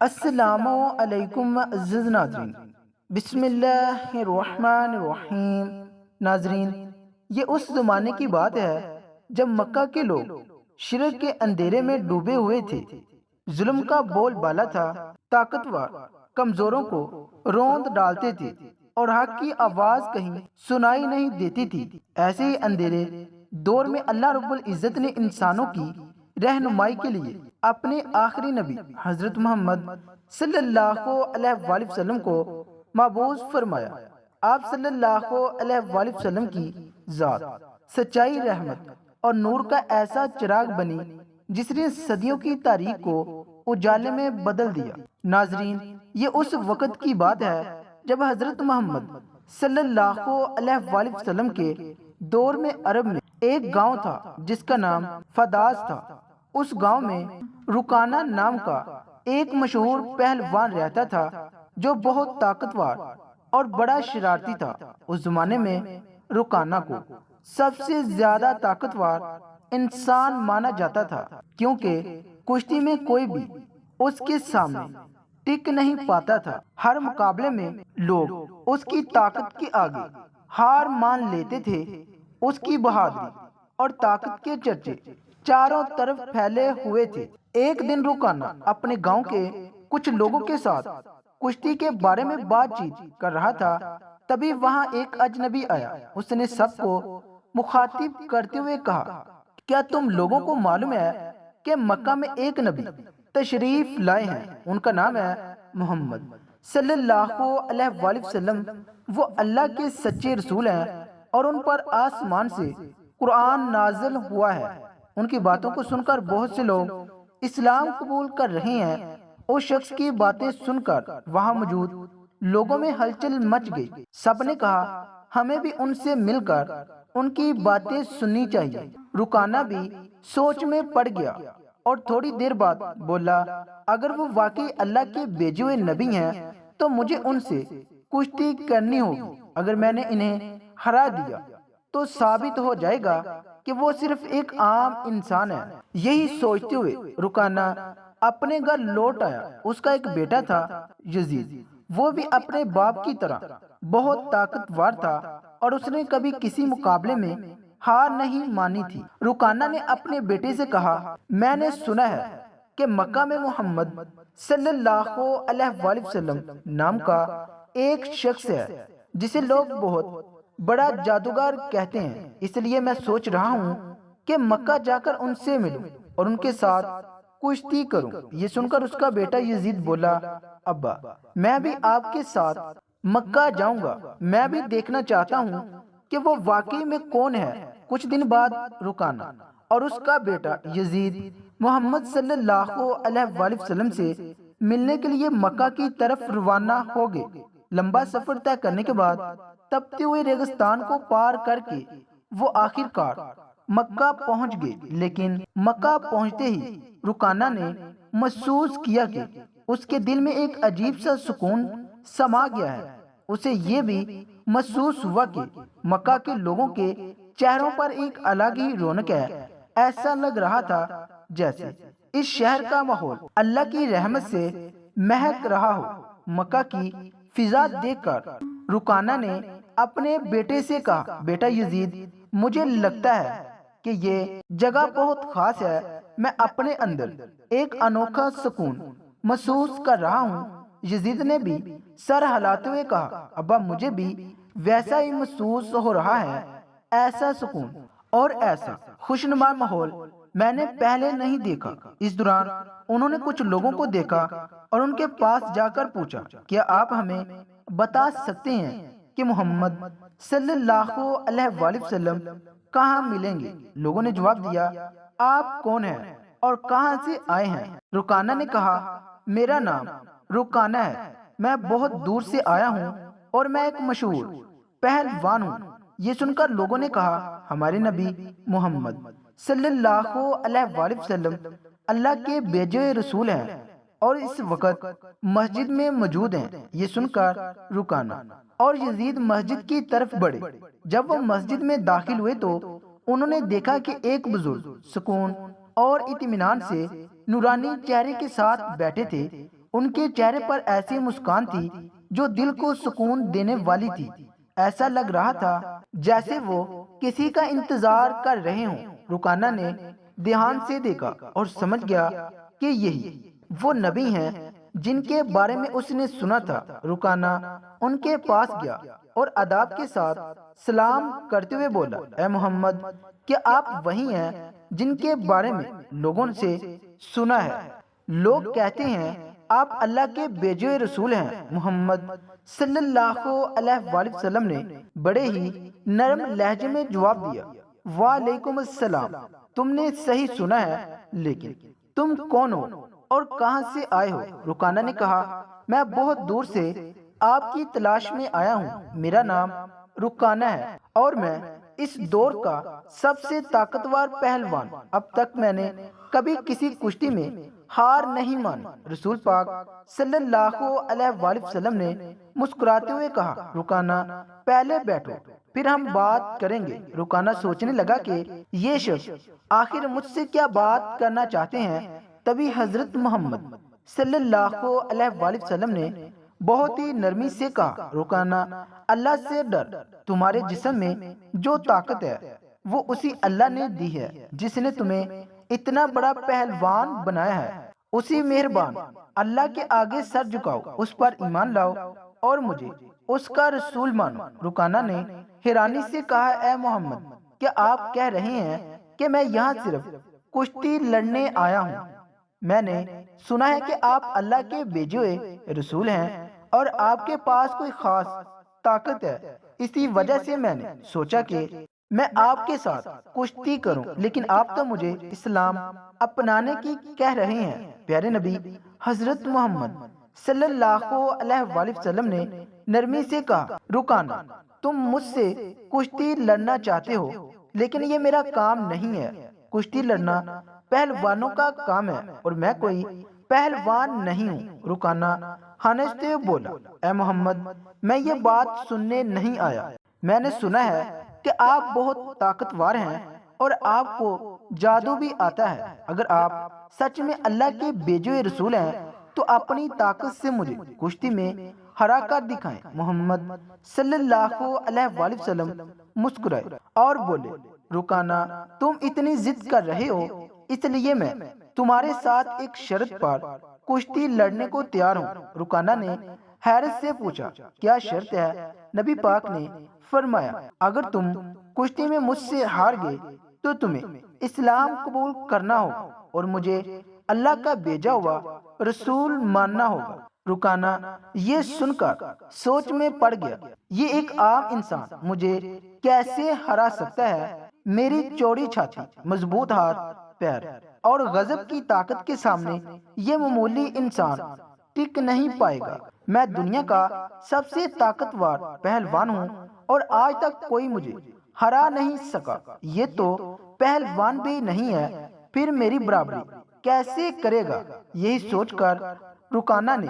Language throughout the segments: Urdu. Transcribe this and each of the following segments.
السلام علیکم عزیز ناظرین، بسم اللہ الرحمن الرحیم۔ ناظرین، یہ اس زمانے کی بات ہے جب مکہ کے لوگ شرک کے اندھیرے میں ڈوبے ہوئے تھے۔ ظلم کا بول بالا تھا، طاقتور کمزوروں کو روند ڈالتے تھے اور حق کی آواز کہیں سنائی نہیں دیتی تھی۔ ایسے ہی اندھیرے دور میں اللہ رب العزت نے انسانوں کی رہنمائی کے لیے اپنے آخری نبی حضرت محمد صلی اللہ علیہ وآلہ وسلم کو مبعوث فرمایا۔ آپ صلی اللہ علیہ وآلہ وسلم کی ذات سچائی، رحمت اور نور کا ایسا چراغ بنی جس نے صدیوں کی تاریخ کو اجالے میں بدل دیا۔ ناظرین، یہ اس وقت کی بات ہے جب حضرت محمد صلی اللہ علیہ وآلہ وسلم کے دور میں عرب میں ایک گاؤں تھا جس کا نام فداس تھا۔ اس گاؤں میں رکانہ نام کا ایک مشہور پہلوان رہتا تھا جو بہت طاقتور اور بڑا شرارتی تھا۔ اس زمانے میں رکانہ کو سب سے زیادہ طاقتور انسان مانا جاتا تھا، کیونکہ کشتی میں کوئی بھی اس کے سامنے ٹک نہیں پاتا تھا۔ ہر مقابلے میں لوگ اس کی طاقت کے آگے ہار مان لیتے تھے۔ اس کی بہادری اور طاقت کے چرچے چاروں طرف پھیلے ہوئے تھے۔ ایک دن رکانہ اپنے گاؤں کے کچھ لوگوں کے ساتھ کشتی کے بارے میں بات چیت کر رہا تھا، تبھی وہاں ایک اجنبی آیا۔ اس نے سب کو مخاطب کرتے ہوئے کہا، کیا تم لوگوں کو معلوم ہے کہ مکہ میں ایک نبی تشریف لائے ہیں؟ ان کا نام ہے محمد صلی اللہ علیہ وآلہ وسلم۔ وہ اللہ کے سچے رسول ہیں اور ان پر آسمان سے قرآن نازل ہوا ہے۔ ان کی باتوں کو سن کر بہت سے لوگ اسلام قبول کر رہے ہیں۔ اس شخص کی باتیں سن کر وہاں موجود لوگوں میں ہلچل مچ گئی۔ سب نے کہا، ہمیں بھی ان سے مل کر ان کی باتیں سننی چاہیے۔ رکانہ بھی سوچ میں پڑ گیا اور تھوڑی دیر بعد بولا، اگر وہ واقعی اللہ کے بھیجے ہوئے نبی ہیں تو مجھے ان سے کشتی کرنی ہوگی۔ اگر میں نے انہیں ہرا دیا تو ثابت ہو جائے گا کہ وہ صرف ایک عام انسان ہے۔ یہی سوچتے ہوئے رکانہ اپنے گھر لوٹ آیا۔ اس کا ایک بیٹا تھا یزید، وہ بھی اپنے باپ کی طرح بہت طاقتور تھا اور اس نے کبھی کسی مقابلے میں ہار نہیں مانی تھی۔ رکانہ نے اپنے بیٹے سے کہا، میں نے سنا ہے کہ مکہ میں محمد صلی اللہ علیہ وآلہ وسلم نام کا ایک شخص ہے جسے لوگ بہت بڑا جادوگر کہتے ہیں، اس لیے میں سوچ رہا ہوں کہ مکہ جا کر ان سے ملوں اور ان کے ساتھ کشتی کروں۔ یہ سن کر اس کا بیٹا یزید بولا، ابا، میں بھی آپ کے ساتھ مکہ جاؤں گا، میں بھی دیکھنا چاہتا ہوں کہ وہ واقعی میں کون ہے۔ کچھ دن بعد رکانہ اور اس کا بیٹا یزید محمد صلی اللہ علیہ وآلہ وسلم سے ملنے کے لیے مکہ کی طرف روانہ ہو گئے۔ لمبا سفر طے کرنے کے بعد تپتے ہوئے ریگستان کو پار کر کے وہ آخر کار مکہ پہنچ گئے۔ لیکن مکہ پہنچتے ہی رکانہ نے محسوس کیا کہ اس کے دل میں ایک عجیب سا سکون سما گیا ہے۔ اسے یہ بھی محسوس ہوا کہ مکہ کے لوگوں کے چہروں پر ایک الگ ہی رونق ہے۔ ایسا لگ رہا تھا جیسے اس شہر کا ماحول اللہ کی رحمت سے مہک رہا ہو۔ مکہ کی فضا دیکھ کر رکانہ نے اپنے بیٹے سے کہا، بیٹا یزید، مجھے لگتا ہے کہ یہ جگہ بہت خاص ہے۔ میں اپنے اندر ایک انوکھا سکون محسوس کر رہا ہوں۔ یزید نے بھی سر ہلاتے ہوئے کہا، ابا، مجھے بھی ویسا ہی محسوس ہو رہا ہے۔ ایسا سکون اور ایسا خوشنما ماحول میں نے پہلے نہیں دیکھا۔ اس دوران انہوں نے کچھ لوگوں کو دیکھا اور ان کے پاس جا کر پوچھا، کیا آپ ہمیں بتا سکتے ہیں کہ محمد صلی اللہ علیہ وآلہ وسلم کہاں ملیں گے؟ لوگوں نے جواب دیا، آپ کون ہیں اور کہاں سے آئے ہیں؟ رکانہ نے کہا، میرا نام رکانہ ہے، میں بہت دور سے آیا ہوں اور میں ایک مشہور پہلوان ہوں۔ یہ سن کر لوگوں نے کہا، ہمارے نبی محمد صلی اللہ علیہ وآلہ وسلم اللہ کے بھیجے ہوئے رسول ہیں اور اس وقت مسجد میں موجود ہیں۔ یہ سن کر رکانہ اور یزید مسجد کی طرف بڑھے۔ جب وہ مسجد میں داخل ہوئے تو انہوں نے دیکھا کہ ایک بزرگ سکون اور اطمینان سے نورانی چہرے کے ساتھ بیٹھے تھے۔ ان کے چہرے پر ایسی مسکان تھی جو دل کو سکون دینے والی تھی۔ ایسا لگ رہا تھا جیسے وہ کسی کا انتظار کر رہے ہوں۔ رکانہ نے دھیان سے دیکھا اور سمجھ گیا کہ یہی وہ نبی ہیں جن کے بارے میں اس نے سنا تھا۔ رکانہ ان کے پاس گیا اور اداب کے ساتھ سلام کرتے ہوئے بولا، اے محمد، کیا آپ وہی ہیں جن کے بارے میں لوگوں سے سنا ہے؟ لوگ کہتے ہیں آپ اللہ کے بھیجے ہوئے رسول ہیں۔ محمد صلی اللہ علیہ وآلہ وسلم نے بڑے ہی نرم لہجے میں جواب دیا، وعلیکم السلام، تم نے صحیح سنا ہے، لیکن تم کون ہو اور کہاں سے آئے ہو؟ رکانہ نے کہا، میں بہت دور سے آپ کی تلاش میں آیا ہوں۔ میرا نام رکانہ ہے اور میں اس دور کا سب سے طاقتور پہلوان۔ اب تک میں نے کبھی کسی کشتی میں ہار نہیں مانی۔ رسول پاک صلی اللہ علیہ وآلہ وسلم نے مسکراتے ہوئے کہا، رکانہ پہلے بیٹھو، پھر ہم بات کریں گے۔ رکانہ سوچنے لگا کہ یہ شخص آخر مجھ سے کیا بات کرنا چاہتے ہیں۔ تبھی حضرت محمد صلی اللہ علیہ وآلہ وسلم نے بہت ہی نرمی سے کہا، رکانہ اللہ سے ڈر، تمہارے جسم میں جو طاقت ہے وہ اسی اللہ نے دی ہے جس نے تمہیں اتنا بڑا پہلوان بنایا ہے۔ اسی مہربان اللہ کے آگے سر جھکاؤ، اس پر ایمان لاؤ اور مجھے اس کا رسول مانو۔ رکانہ نے حیرانی سے کہا، اے محمد، کیا آپ کہہ رہے ہیں کہ میں یہاں صرف کشتی لڑنے آیا ہوں؟ میں نے سنا ہے کہ آپ اللہ کے بھیجے ہوئے رسول ہیں اور آپ کے پاس کوئی خاص طاقت ہے۔ اسی وجہ سے میں نے سوچا کہ میں آپ کے ساتھ کشتی کروں، لیکن آپ تو مجھے اسلام اپنانے کی کہہ رہے ہیں۔ پیارے نبی حضرت محمد صلی اللہ علیہ وآلہ وسلم نے نرمی سے کہا، رکانہ تم مجھ سے کشتی لڑنا چاہتے ہو، لیکن یہ میرا کام نہیں ہے۔ کشتی لڑنا پہلوانوں کا کام ہے اور میں کوئی پہلوان نہیں ہوں۔ رکانہ ہنستے ہوئے بولا، اے محمد، میں یہ بات سننے نہیں آیا۔ میں نے سنا ہے کہ آپ بہت طاقتور ہیں اور آپ کو جادو بھی آتا ہے۔ اگر آپ سچ میں اللہ کے بھیجے ہوئے رسول ہیں تو اپنی طاقت سے مجھے کشتی میں ہرا کر دکھائیں۔ محمد صلی اللہ علیہ وآلہ وسلم مسکرائے اور بولے، رکانہ تم اتنی ضد کر رہے ہو، اس لیے میں تمہارے ساتھ ایک شرط پر کشتی لڑنے کو تیار ہوں۔ رکانہ نے حیرت سے پوچھا، کیا شرط ہے؟ نبی پاک نے فرمایا، اگر تم کشتی میں مجھ سے ہار گئے تو تمہیں اسلام قبول کرنا ہوگا اور مجھے اللہ کا بھیجا ہوا رسول ماننا ہوگا۔ رکانہ یہ سن کر سوچ میں پڑ گیا، یہ ایک عام انسان مجھے کیسے ہرا سکتا ہے؟ میری چوڑی چھاتی، مضبوط ہاتھ پیر اور غضب کی طاقت کے سامنے یہ معمولی انسان ٹک نہیں پائے گا۔ میں دنیا کا سب سے طاقتور پہلوان ہوں اور آج تک کوئی مجھے ہرا نہیں سکا۔ یہ تو پہلوان بھی نہیں ہے، پھر میری برابری کیسے کرے گا؟ یہی سوچ کر رکانہ نے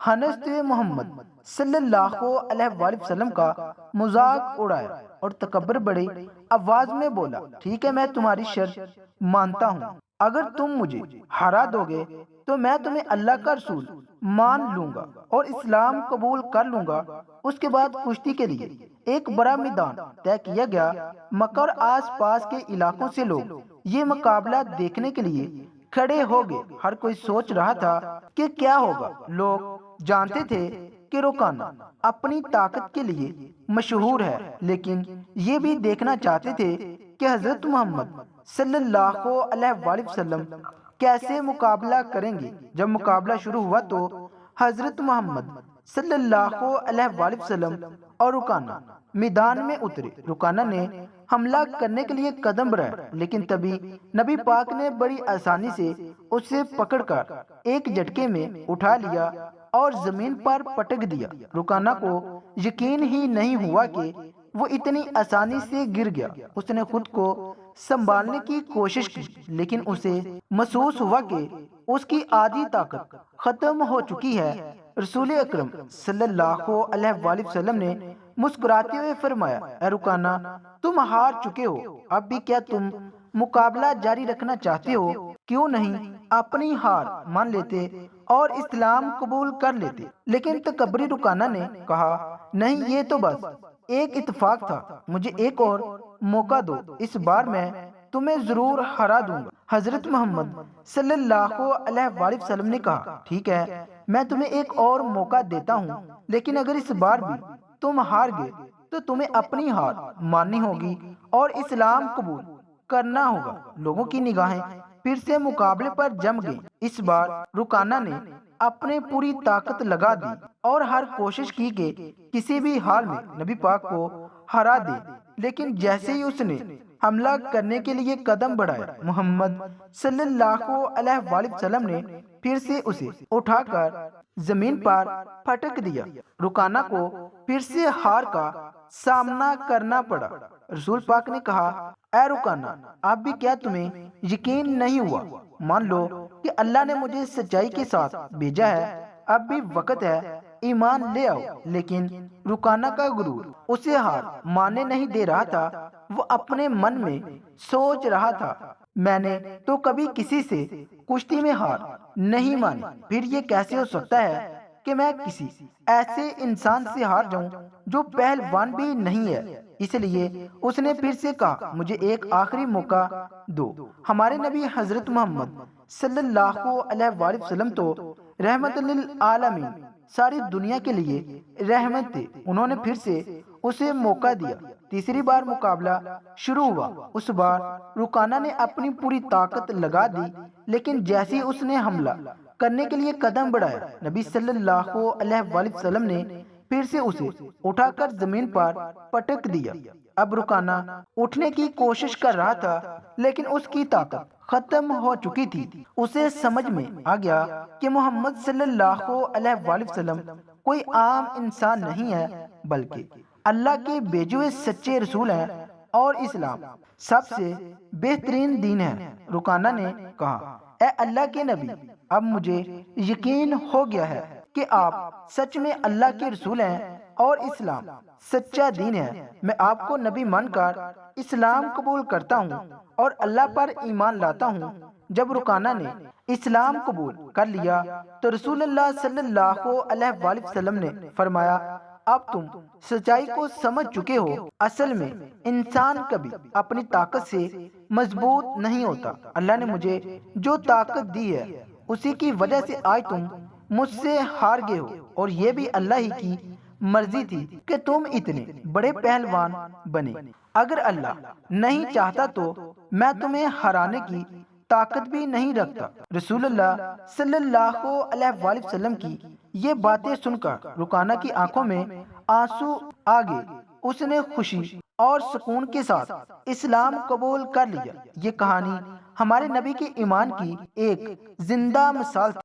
ہنستے ہوئے محمد صلی اللہ علیہ وآلہ وسلم کا مذاق اڑایا اور تکبر بڑی آواز میں بولا، ٹھیک ہے، میں تمہاری شرط مانتا ہوں۔ اگر تم مجھے ہرا دو گے تو میں تمہیں اللہ کا رسول مان لوں گا اور اسلام قبول کر لوں گا۔ اس کے بعد کشتی کے لیے ایک بڑا میدان طے کیا گیا۔ مکہ اور آس پاس کے علاقوں سے لوگ یہ مقابلہ دیکھنے کے لیے کھڑے ہو گئے۔ ہر کوئی سوچ رہا تھا کہ کیا ہوگا۔ لوگ جانتے تھے کہ رکانہ اپنی طاقت کے لیے مشہور ہے، لیکن یہ بھی دیکھنا چاہتے تھے کہ حضرت محمد صلی اللہ علیہ وآلہ وسلم کیسے مقابلہ کریں گے۔ جب مقابلہ شروع ہوا تو حضرت محمد صلی اللہ علیہ وآلہ وسلم اور رکانہ میدان میں اترے۔ رکانہ نے حملہ کرنے کے لیے قدم بڑھائے، لیکن تبھی نبی پاک نے بڑی آسانی سے اسے پکڑ کر ایک جھٹکے میں اٹھا لیا اور زمین پر پٹک دیا۔ رکانہ کو یقین ہی نہیں ہوا کہ وہ اتنی آسانی سے گر گیا۔ اس نے خود کو سنبھالنے کی کوشش کی، لیکن اسے محسوس ہوا کہ اس کی آدھی طاقت ختم ہو چکی ہے۔ رسول اکرم صلی اللہ علیہ وآلہ وسلم نے مسکراتے ہوئے فرمایا، اے رکانہ تم ہار چکے ہو، اب بھی کیا تم مقابلہ جاری رکھنا چاہتے ہو؟ کیوں نہیں اپنی ہار مان لیتے اور اسلام قبول کر لیتے، لیکن تکبری رکانہ نے کہا نہیں، یہ تو بس ایک اتفاق تھا، مجھے ایک اور موقع دو، اس بار میں تمہیں ضرور ہرا دوں گا۔ حضرت محمد صلی اللہ علیہ وآلہ وسلم نے کہا ٹھیک ہے، میں تمہیں ایک اور موقع دیتا ہوں، لیکن اگر اس بار بھی تم ہار گئے تو تمہیں اپنی ہار ماننی ہوگی اور اسلام قبول کرنا ہوگا۔ لوگوں کی نگاہیں پھر سے مقابلے پر جم گئیں۔ اس بار رکانہ نے اپنے پوری طاقت لگا دی اور ہر کوشش کی کہ کسی بھی حال میں نبی پاک کو ہرا دے، لیکن جیسے ہی اس نے حملہ کرنے کے لیے قدم بڑھایا، محمد صلی اللہ علیہ وآلہ وسلم نے پھر سے اسے اٹھا کر زمین پر پھٹک دیا۔ رکانہ کو پھر سے ہار کا سامنا کرنا پڑا۔ رسول پاک نے کہا اے رکانہ، اب بھی کیا تمہیں یقین نہیں ہوا؟ مان لو کہ اللہ نے مجھے سچائی کے ساتھ بھیجا ہے، اب بھی وقت ہے، ایمان لے آؤ۔ لیکن رکانہ کا غرور اسے ہار ماننے نہیں دے رہا تھا۔ وہ اپنے من میں سوچ رہا تھا میں نے تو کبھی کسی سے کشتی میں ہار نہیں مانی، پھر یہ کیسے ہو سکتا ہے کہ میں کسی ایسے انسان سے ہار جاؤں جو پہلوان بھی نہیں ہے۔ اس لیے اس نے پھر سے کہا مجھے ایک آخری موقع دو۔ ہمارے نبی حضرت محمد صلی اللہ علیہ وآلہ وسلم تو رحمت للعالمین، ساری دنیا کے لیے رحمت تھے۔ انہوں نے پھر سے اسے موقع دیا۔ تیسری بار مقابلہ شروع ہوا۔ اس بار رکانہ نے اپنی پوری طاقت لگا دی، لیکن جیسے اس نے حملہ کرنے کے لیے قدم بڑھایا، نبی صلی اللہ علیہ وآلہ وسلم نے پھر سے اسے اٹھا کر زمین پر پٹک دیا۔ اب رکانہ اٹھنے کی کوشش کر رہا تھا، لیکن اس کی طاقت ختم ہو چکی تھی۔ اسے سمجھ میں آ گیا کہ محمد صلی اللہ علیہ وآلہ وسلم کوئی عام انسان نہیں ہے، بلکہ اللہ کے بھیجے ہوئے سچے رسول ہیں اور اسلام سب سے بہترین دین ہے۔ رکانہ نے کہا اے اللہ کے نبی، اب مجھے یقین ہو گیا ہے کہ آپ سچ میں اللہ کے رسول ہیں اور اسلام سچا دین ہے۔ میں آپ کو نبی مان کر اسلام قبول کرتا ہوں اور اللہ پر ایمان لاتا ہوں۔ جب رکانہ نے اسلام قبول کر لیا تو رسول اللہ صلی اللہ علیہ وآلہ وسلم نے فرمایا اب تم سچائی کو سمجھ چکے ہو۔ اصل میں انسان کبھی اپنی طاقت سے مضبوط نہیں ہوتا۔ اللہ نے مجھے جو طاقت دی ہے اسی کی وجہ سے آج تم مجھ سے ہار گئے ہو، اور یہ بھی اللہ ہی کی مرضی تھی کہ تم اتنے بڑے پہلوان بنے۔ اگر اللہ نہیں چاہتا تو میں تمہیں ہرانے کی طاقت بھی نہیں رکھتا۔ رسول اللہ صلی اللہ علیہ وآلہ وسلم کی یہ باتیں سن کر رکانہ کی آنکھوں میں آنسو آ گئے۔ اس نے خوشی اور سکون کے ساتھ اسلام قبول کر لیا۔ یہ کہانی ہمارے نبی کے ایمان کی ایک زندہ مثال تھی۔